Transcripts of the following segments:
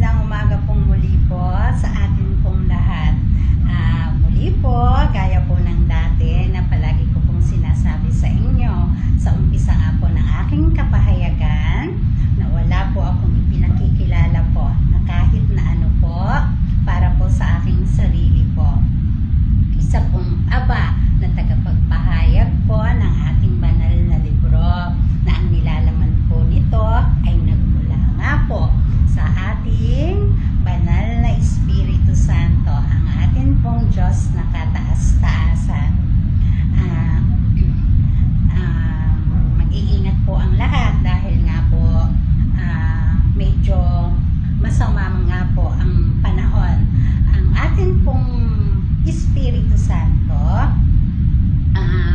magandang umaga pong muli po sa atin pong lahat. Muli po, gaya po ng dati na palagi ko pong sinasabi sa inyo sa umpisa nga po ng aking kapahayagan na wala po akong ipinakikilala po na kahit na ano po para po sa aking sarili po. Isa pong aba na tagapagpahayag po ng ating banal na libro na ang nilalaman po nito ay nagmula nga po sa ating banal na Espiritu Santo, ang atin pong Diyos na kataas-taasan. Mag-iingat po ang lahat dahil nga po medyo masama nga po ang panahon. Ang atin pong Espiritu Santo,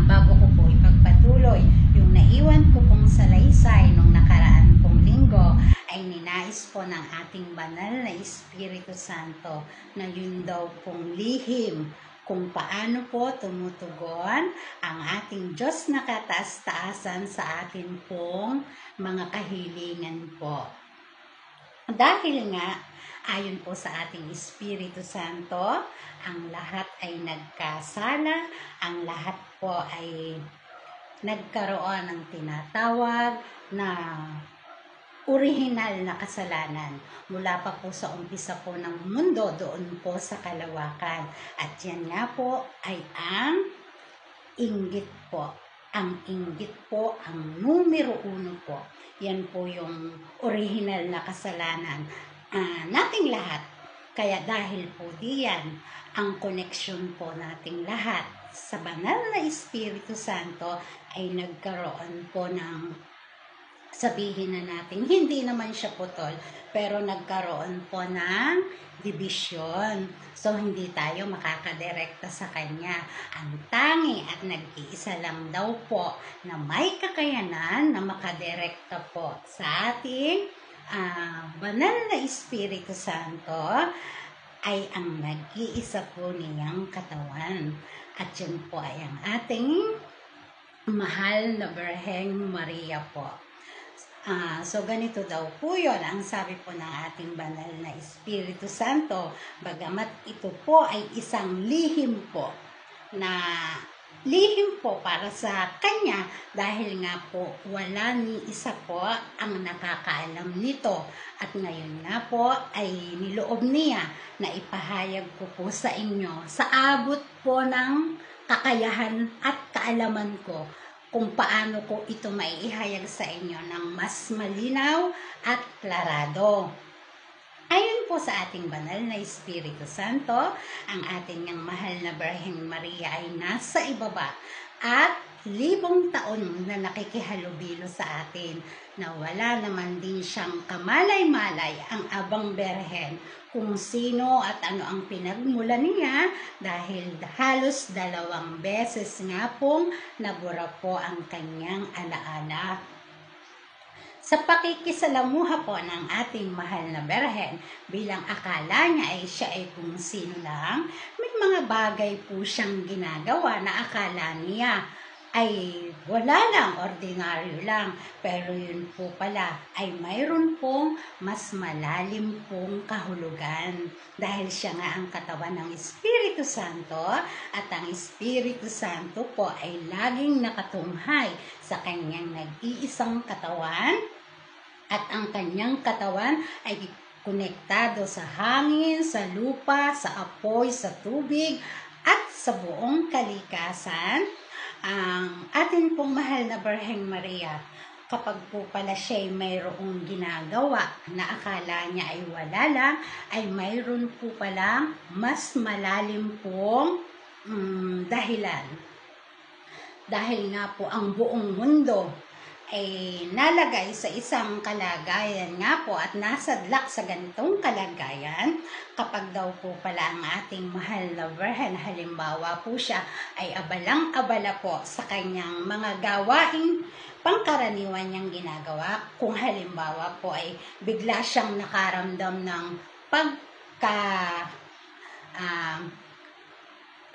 bago ko po ipagpatuloy yung naiwan ko pong salaysay nung nakaraan pong linggo, ay ninais po ng ating banal na Espiritu Santo na yun daw pong lihim kung paano po tumutugon ang ating Diyos na kataas-taasan sa atin pong mga kahilingan po. Dahil nga, ayon po sa ating Espiritu Santo, ang lahat ay nagkasala, ang lahat po ay nagkaroon ng tinatawag na orihinal na kasalanan. Mula pa po sa umpisa po ng mundo, doon po sa kalawakan. At yan nga po ay ang inggit po. Ang inggit po, ang numero 1 po. Yan po yung orihinal na kasalanan nating lahat. Kaya dahil po diyan, ang koneksyon po nating lahat sa banal na Espiritu Santo ay nagkaroon po ng, sabihin na natin, hindi naman siya putol, pero nagkaroon po ng dibisyon. So, hindi tayo makakadirekta sa Kanya. Ang tangi at nag-iisa lang daw po na may kakayanan na makadirekta po sa ating banal na Espiritu Santo ay ang nag-iisa po niyang katawan. At yun po ay ang ating mahal na Birheng Maria po. So ganito daw po yun ang sabi po ng ating banal na Espiritu Santo, bagamat ito po ay isang lihim po para sa Kanya, dahil nga po wala ni isa po ang nakakaalam nito. At ngayon nga po ay niloob niya na ipahayag ko po sa inyo sa abot po ng kakayahan at kaalaman ko kung paano ko ito maihayag sa inyo ng mas malinaw at klarado. Ayon po sa ating banal na Espiritu Santo, ang ating ngang mahal na Birheng Maria ay nasa ibaba at 1,000 taon na nakikihalubilo sa atin, na wala naman din siyang kamalay-malay ang abang Berhen kung sino at ano ang pinagmulan niya, dahil halos 2 beses nga pong nabura po ang kanyang alaala. Sa pakikisalamuha po ng ating mahal na Berhen, bilang akala niya ay siya ay kung sino lang, may mga bagay po siyang ginagawa na akala niya ay wala lang, ordinaryo lang. Pero yun po pala ay mayroon pong mas malalim pong kahulugan. Dahil siya nga ang katawan ng Espiritu Santo, at ang Espiritu Santo po ay laging nakatunghay sa kanyang nag-iisang katawan. At ang kanyang katawan ay konektado sa hangin, sa lupa, sa apoy, sa tubig, at sa buong kalikasan. Ang atin pong mahal na Birheng Maria, kapag po pala siya ay mayroong ginagawa na akala niya ay wala lang, ay mayroon po pala mas malalim pong dahilan. Dahil nga po ang buong mundo ay nalagay sa isang kalagayan nga po at nasadlak sa ganitong kalagayan, kapag daw po pala ang ating mahal na Birhen, halimbawa po siya ay abalang-abala po sa kanyang mga gawaing pangkaraniwan niyang ginagawa. Kung halimbawa po ay bigla siyang nakaramdam ng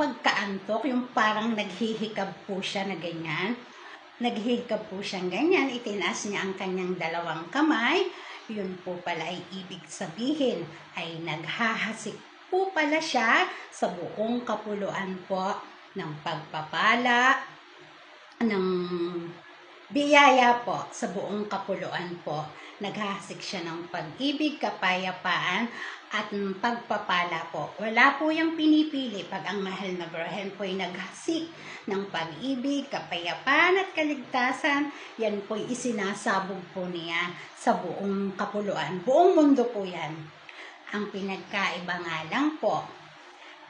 pagkaantok, yung parang naghihikab po siya na ganyan, naghihikab po siyang ganyan, itinaas niya ang kanyang 2 kamay, yun po pala ay ibig sabihin ay naghahasik po pala siya sa buong kapuluan po ng pagpapala, ng biyaya po sa buong kapuluan po. Naghahasik siya ng pag-ibig, kapayapaan, at pagpapala po. Wala po yung pinipili pag ang mahal na Birhen po ay naghasik ng pag-ibig, kapayapaan at kaligtasan. Yan po ay isinasabog po niya sa buong kapuluan. Buong mundo po yan. Ang pinagkaiba nga lang po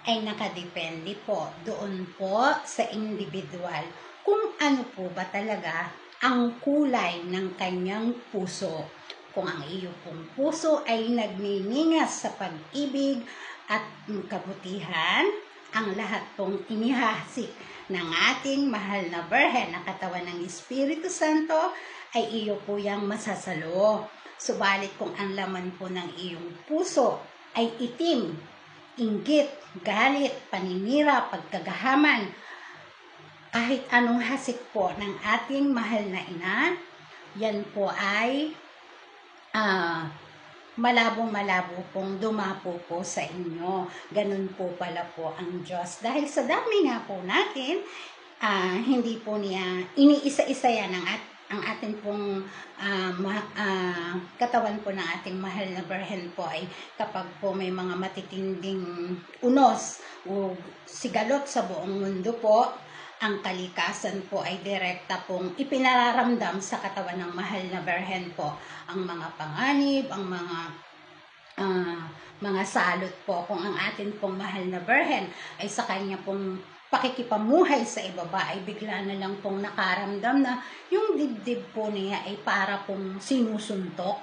ay nakadepende po doon po sa individual kung ano po ba talaga ang kulay ng kanyang puso. Kung ang iyo pong puso ay nagniningas sa pag-ibig at kabutihan, ang lahat pong inihahasik ng ating mahal na Birhen na katawan ng Espiritu Santo ay iyo po yang masasalo. Subalit kung ang laman po ng iyong puso ay itim, inggit, galit, paninira, pagkagahaman, kahit anong hasik po ng ating mahal na ina, yan po ay malabong-malabo pong dumapo po sa inyo. Ganun po pala po ang Diyos. Dahil sa dami nga po natin, hindi po niya iniisa-isa yan ang ating pong katawan po ng ating mahal na Birhen po ay kapag po may mga matitinding unos o sigalot sa buong mundo po, ang kalikasan po ay direkta pong ipinararamdam sa katawan ng mahal na Birhen po. Ang mga panganib, ang mga salot po. Kung ang atin pong mahal na Birhen ay sa kanya pong pakikipamuhay sa ibaba ay bigla na lang pong nakaramdam na yung dibdib po niya ay para pong sinusuntok,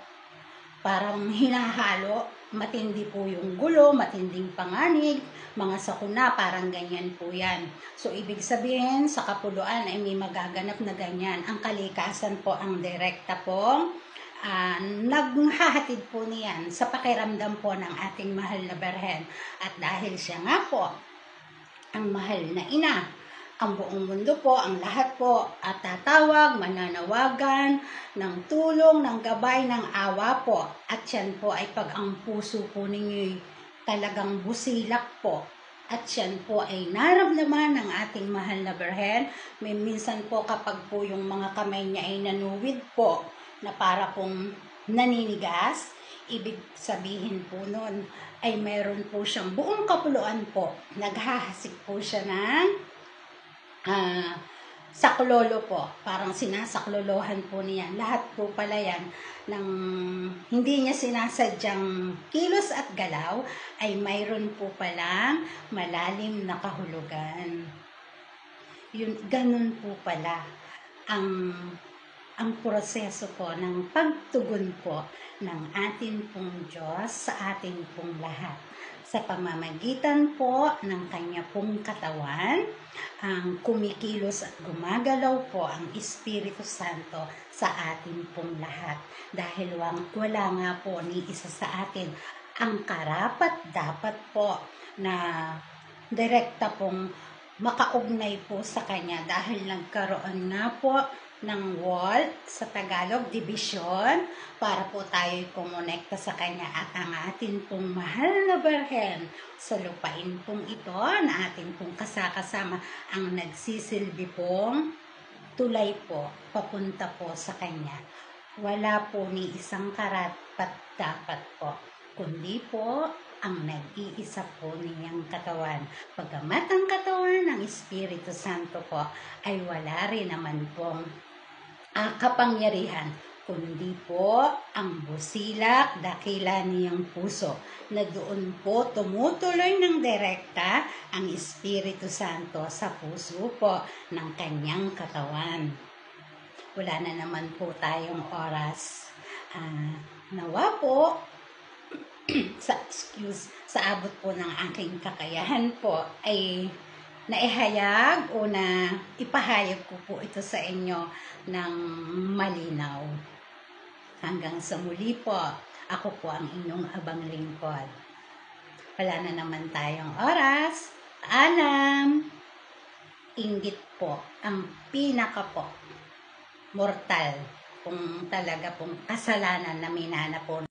parang hinahalo, matindi po yung gulo, matinding panganib, mga sakuna, parang ganyan po yan. So, ibig sabihin, sa kapuluan ay may magaganap na ganyan. Ang kalikasan po ang direkta pong naghahatid po niyan sa pakiramdam po ng ating mahal na Birhen. At dahil siya nga po, ang mahal na ina, ang buong mundo po, ang lahat po, at tatawag, mananawagan ng tulong, ng gabay, ng awa po. At yan po ay pag ang puso po ninyo'y talagang busilak po. At yan po ay naramdaman ng ating mahal na Birhen. May minsan po kapag po yung mga kamay niya ay nanuwid po, na para pong naninigas, ibig sabihin po nun ay mayroon po siyang buong kapuluan po. Naghahasik po siya ng saklolo po. Parang sinasaklolohan po niya. Lahat po pala yan ng hindi niya sinasadyang kilos at galaw ay mayroon po palang malalim na kahulugan. Yun, ganun po pala ang proseso po ng pagtugon po ng atin pong Diyos sa atin pong lahat. Sa pamamagitan po ng kanya pong katawan, ang kumikilos at gumagalaw po ang Espiritu Santo sa atin pong lahat. Dahil wala nga po ni isa sa atin ang karapat-dapat po na direkta pong makaugnay po sa kanya dahil nagkaroon nga po ng wall, sa Tagalog, division, para po tayo kumonekta sa kanya at ang atin pong mahal na Birhen sa lupain pong ito na atin pong kasakasama ang nagsisilbi pong tulay po, papunta po sa kanya. Wala po ni isang karapat-dapat po, kundi po ang nag-iisa po niyang katawan. Pagamat ang katawan ng Espiritu Santo po ay wala rin naman pong kapangyarihan, kundi po ang busilak, dakila niyang puso, na doon po tumutuloy ng direkta ang Espiritu Santo sa puso po ng kanyang katawan. Wala na naman po tayong oras. Nawa po, sa abot po ng aking kakayahan po ay naihayag o na ipahayag ko po ito sa inyo ng malinaw. Hanggang sa muli po, ako po ang inyong abang lingkod. Wala na naman tayong oras. Paalam. Inggit po ang pinaka po mortal pong talaga pong kasalanan na minana po